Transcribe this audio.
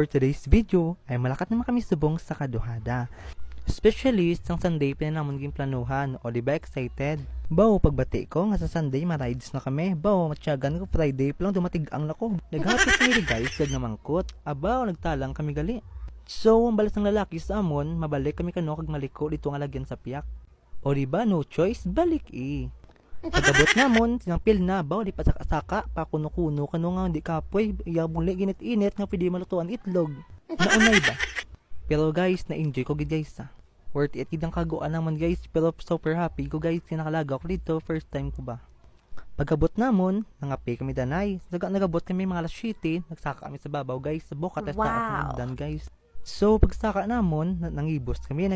today's video ay malakat naman kami subong sa kaduhada. Especially sa Sunday pa na namon ging planuhan o di ba excited? Bawo pagbati ko nga sa Sunday marides na kami. Bawo matyagan ko Friday pa lang dumatigang nako. Naghapit kami guys sad nga mangkot. Abaw nagtalang kami gali. So ang balas ng lalaki sa amon mabalik kami kano kag maliko dito nga lagyan sa piyak. O di ba no choice balik Pagabot namon sinampil na bawo di pa saka pa kuno-kuno kano nga hindi kapoy iyabong ginit-init nga pwede malutuan itlog. Naunay ba? Pero guys na-enjoy ko gid guys Worth it gid ang kaguan naman guys pero super happy ko guys kinakalagaw ko dito first time ko ba. Pagabot namon nangapi kami danay. Nagabot kami mga alas 7 nagsaka kami sa babaw guys sa bukat at taas ng dan guys. So pagsaka namon nangibos kami